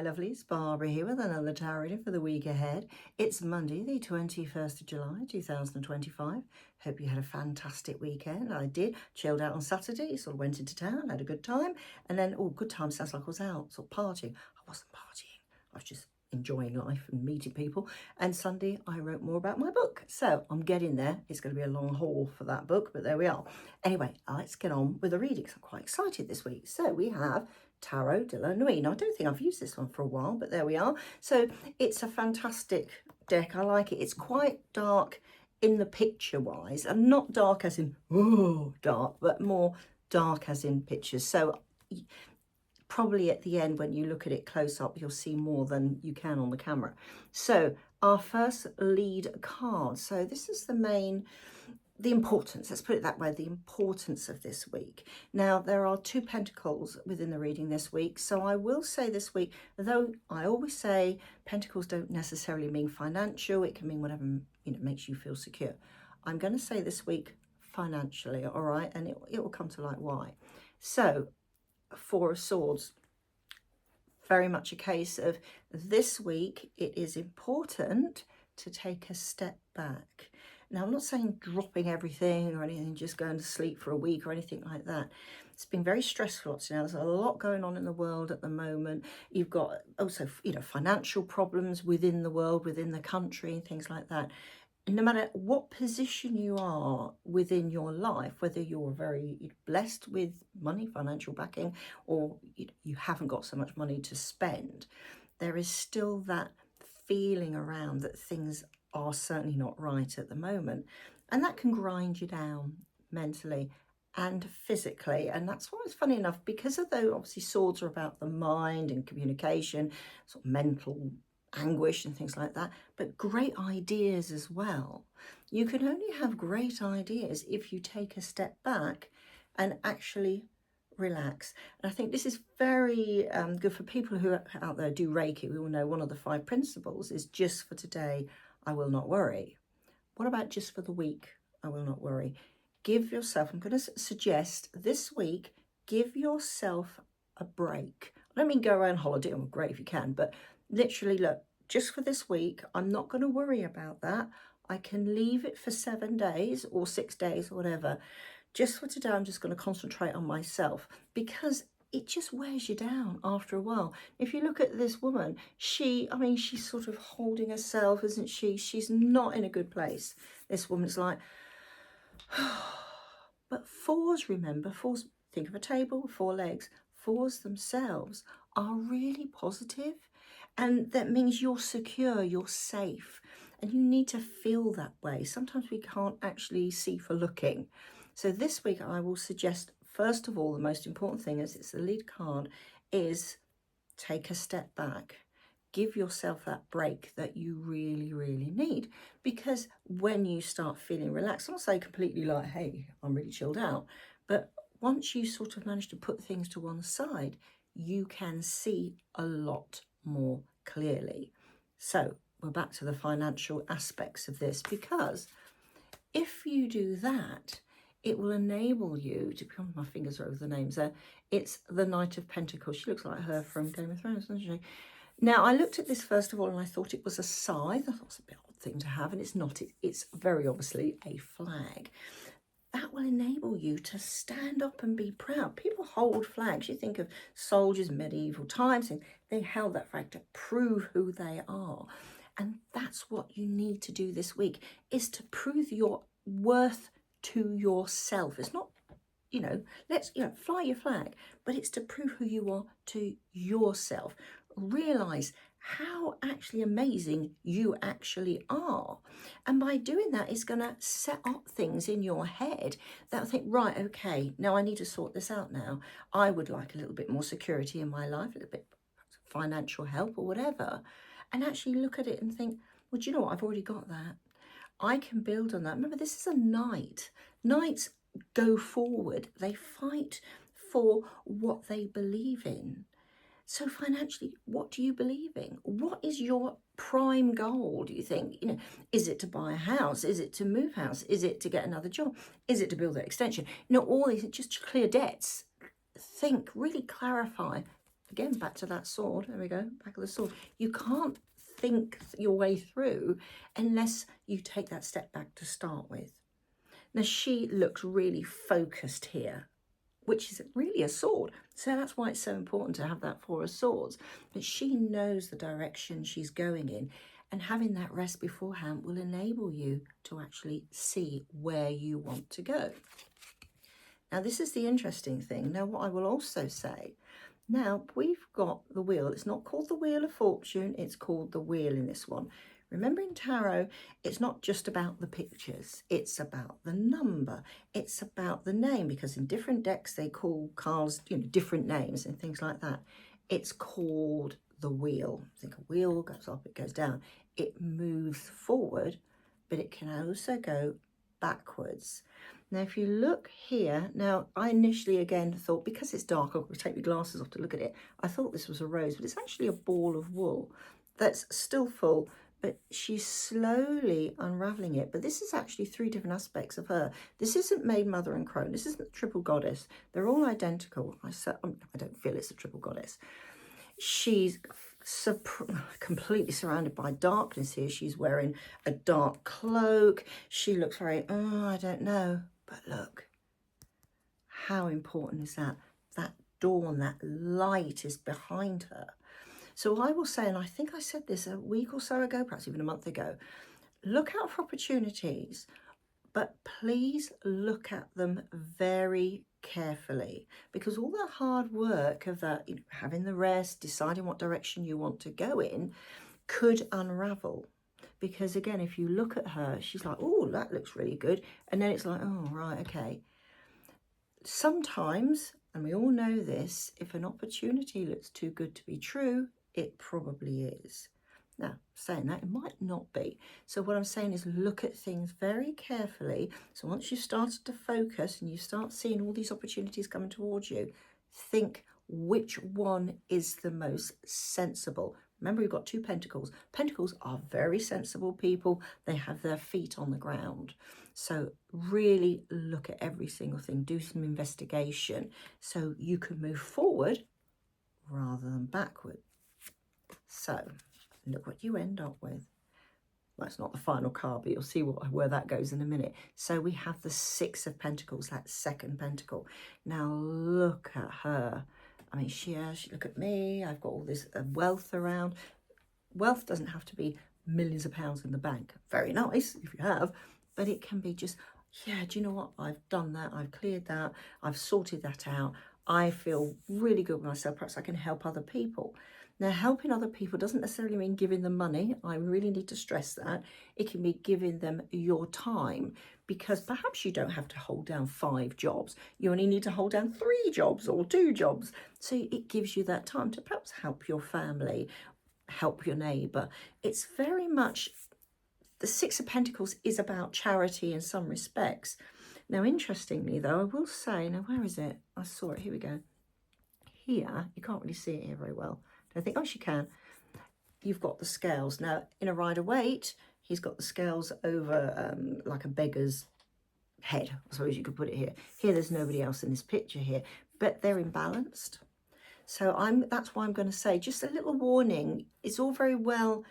Hi lovelies, Barbara here with another tarot reading for the week ahead. It's Monday the 21st of July 2025. Hope you had a fantastic weekend. I did. Chilled out on Saturday, sort of went into town, had a good time. And then, oh, good time sounds like I was out, sort of partying. I wasn't partying. I was just enjoying life and meeting people. And Sunday I wrote more about my book. So I'm getting there. It's going to be a long haul for that book, but there we are. Anyway, let's get on with the readings. I'm quite excited this week. So we have Tarot de la Nuit. Now, I don't think I've used this one for a while, but there we are. So it's a fantastic deck. I like it. It's quite dark in the picture wise, and not dark as in, oh, dark, but more dark as in pictures. So probably at the end, when you look at it close up, you'll see more than you can on the camera. So our first lead card. So this is the importance, let's put it that way, the importance of this week. Now, there are 2 pentacles within the reading this week. So I will say this week, though I always say pentacles don't necessarily mean financial, it can mean whatever, makes you feel secure. I'm going to say this week financially, all right? And it will come to light why. So 4 of Swords, very much a case of this week, it is important to take a step back. Now, I'm not saying dropping everything or anything, just going to sleep for a week or anything like that. It's been very stressful up to now. There's a lot going on in the world at the moment. You've got also, financial problems within the world, within the country, and things like that. And no matter what position you are within your life, whether you're very blessed with money, financial backing, or you haven't got so much money to spend, there is still that feeling around that things are certainly not right at the moment, and that can grind you down mentally and physically. And that's why it's funny enough, because although obviously swords are about the mind and communication, sort of mental anguish and things like that, but great ideas as well. You can only have great ideas if you take a step back and actually relax. And I think this is very good for people who are out there do Reiki. We all know one of the 5 principles is just for today, I will not worry. What about just for the week, I will not worry? Give yourself, I'm going to suggest this week, give yourself a break. I don't mean go around holiday, well, great if you can, but literally, look, just for this week, I'm not going to worry about that. I can leave it for 7 days or 6 days or whatever. Just for today, I'm just going to concentrate on myself, because it just wears you down after a while. If you look at this woman, she's sort of holding herself, isn't she? She's not in a good place. This woman's like, but 4s, remember, 4s, think of a table with 4 legs. 4s themselves are really positive, and that means you're secure, you're safe, and you need to feel that way. Sometimes we can't actually see for looking. So this week I will suggest, first of all, the most important thing, as it's the lead card, is take a step back. Give yourself that break that you really, really need. Because when you start feeling relaxed, I'm not saying completely like, hey, I'm really chilled out, but once you sort of manage to put things to one side, you can see a lot more clearly. So we're back to the financial aspects of this, because if you do that, it will enable you to become, my fingers are over the names there, it's the Knight of Pentacles. She looks like her from Game of Thrones, doesn't she? Now, I looked at this first of all and I thought it was a scythe. I thought it's a bit odd thing to have, and it's not. It's very obviously a flag. That will enable you to stand up and be proud. People hold flags. You think of soldiers in medieval times, and they held that flag to prove who they are. And that's what you need to do this week, is to prove your worth to yourself. It's not, let's, fly your flag, but it's to prove who you are to yourself. Realize how actually amazing you actually are. And by doing that, it's going to set up things in your head that think, right, okay, now I need to sort this out now. I would like a little bit more security in my life, a little bit financial help or whatever. And actually look at it and think, well, do you know what? I've already got that. I can build on that. Remember, this is a knight. Knights go forward. They fight for what they believe in. So financially, what do you believe in? What is your prime goal, do you think? Is it to buy a house? Is it to move house? Is it to get another job? Is it to build that extension? All these, just to clear debts. Think, really clarify. Again, back to that sword. There we go, back of the sword. You can't think your way through unless you take that step back to start with. Now, she looks really focused here, which is really a sword. So that's why it's so important to have that Four of Swords. But she knows the direction she's going in, and having that rest beforehand will enable you to actually see where you want to go. Now, this is the interesting thing. Now, what I will also say, now we've got the wheel. It's not called the Wheel of Fortune. It's called the wheel in this one. Remember, in tarot, it's not just about the pictures. It's about the number. It's about the name, because in different decks, they call cards, you know, different names and things like that. It's called the wheel. Think a wheel goes up, it goes down. It moves forward, but it can also go backwards. Now, if you look here, now I initially again thought, because it's dark, I'll take my glasses off to look at it. I thought this was a rose, but it's actually a ball of wool that's still full, but she's slowly unraveling it. But this is actually three different aspects of her. This isn't Maid, Mother and Crone. This isn't the triple goddess. They're all identical. I don't feel it's a triple goddess. She's completely surrounded by darkness here. She's wearing a dark cloak. She looks very, I don't know. But look, how important is that? That dawn, that light is behind her. So I will say, and I think I said this a week or so ago, perhaps even a month ago, look out for opportunities, but please look at them very carefully, because all the hard work of that, you know, having the rest, deciding what direction you want to go in, could unravel. Because again, if you look at her, she's like, oh, that looks really good. And then it's like, oh, right, okay. Sometimes, and we all know this, if an opportunity looks too good to be true, it probably is. Now, saying that, it might not be. So what I'm saying is look at things very carefully. So once you've started to focus and you start seeing all these opportunities coming towards you, think which one is the most sensible. Remember, we've got two pentacles. Pentacles are very sensible people. They have their feet on the ground. So really look at every single thing. Do some investigation so you can move forward rather than backward. So look what you end up with. Well, it's not the final card, but you'll see where that goes in a minute. So we have the Six of Pentacles, that second pentacle. Now look at her. I mean, she look at me. I've got all this wealth around. Wealth doesn't have to be millions of pounds in the bank. Very nice if you have, but it can be just, yeah, do you know what? I've done that. I've cleared that. I've sorted that out. I feel really good with myself. Perhaps I can help other people. Now, helping other people doesn't necessarily mean giving them money. I really need to stress that. It can be giving them your time, because perhaps you don't have to hold down 5 jobs. You only need to hold down 3 jobs or 2 jobs. So it gives you that time to perhaps help your family, help your neighbour. It's very much, the Six of Pentacles is about charity in some respects. Now, interestingly, though, I will say, now, where is it? I saw it. Here we go. Here, you can't really see it here very well. I think, oh, she can. You've got the scales. Now, in a Rider-Waite, he's got the scales over like a beggar's head, I suppose you could put it here. Here, there's nobody else in this picture here, but they're imbalanced. So that's why I'm going to say, just a little warning. It's all very well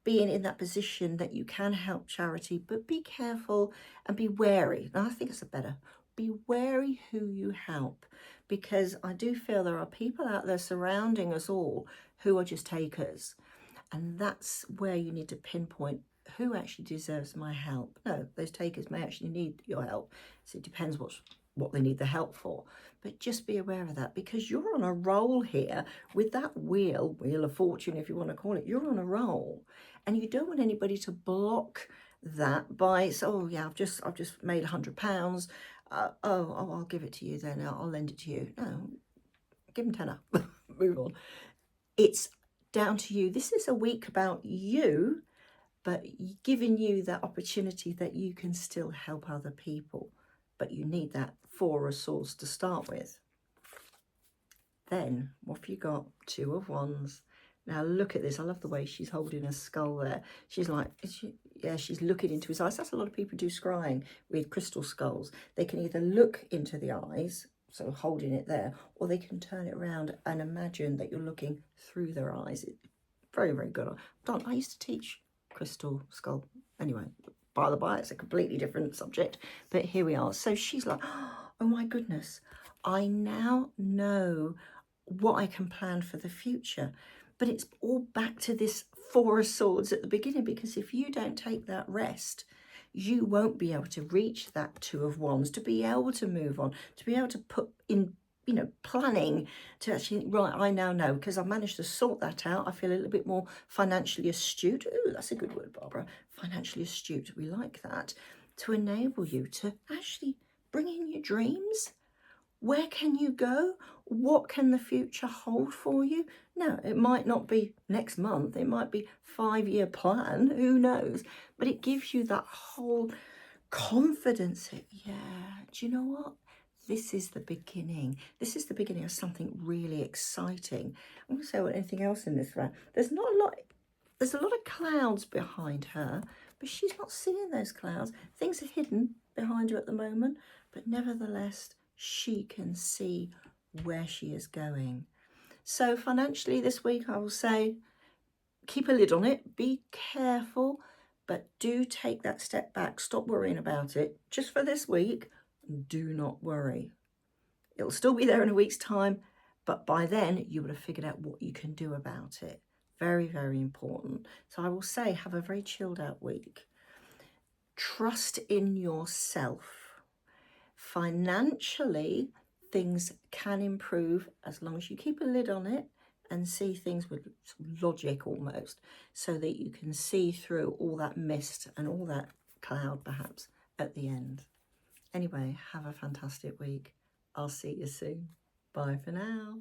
being in that position that you can help charity, but be careful and be wary. And I think it's better. Be wary who you help, because I do feel there are people out there surrounding us all who are just takers. And that's where you need to pinpoint who actually deserves my help. No, those takers may actually need your help. So it depends what they need the help for. But just be aware of that, because you're on a roll here with that wheel of fortune, if you want to call it. You're on a roll, and you don't want anybody to block that by, oh yeah, I've just made £100. I'll give it to you then. I'll lend it to you. No, give them tenner. Move on. It's down to you. This is a week about you, but giving you that opportunity that you can still help other people. But you need that Four of Swords to start with. Then, what have you got? Two of Wands. Now look at this. I love the way she's holding a skull there. She's like, she's looking into his eyes. That's a lot of people do scrying with crystal skulls. They can either look into the eyes so holding it there, or they can turn it around and imagine that you're looking through their eyes. It's very, very good. I used to teach crystal skull. Anyway, by the by, it's a completely different subject, but here we are. So she's like, oh my goodness, I now know what I can plan for the future. But it's all back to this Four of Swords at the beginning, because if you don't take that rest, you won't be able to reach that Two of Wands, to be able to move on, to be able to put in, you know, planning to actually, right, I now know, because I've managed to sort that out. I feel a little bit more financially astute. Ooh, that's a good word, Barbara. Financially astute, we like that. To enable you to actually bring in your dreams. Where can you go? What can the future hold for you? No, it might not be next month. It might be 5-year plan. Who knows? But it gives you that whole confidence that, yeah, do you know what? This is the beginning. This is the beginning of something really exciting. I'm going to say anything else in this round. There's a lot of clouds behind her, but she's not seeing those clouds. Things are hidden behind her at the moment, but nevertheless, she can see where she is going. So financially this week, I will say, keep a lid on it, be careful, but do take that step back. Stop worrying about it just for this week. Do not worry. It'll still be there in a week's time, but by then you would have figured out what you can do about it. Very, very important. So I will say, have a very chilled out week. Trust in yourself. Financially, things can improve as long as you keep a lid on it and see things with logic almost, so that you can see through all that mist and all that cloud perhaps at the end. Anyway, have a fantastic week. I'll see you soon. Bye for now.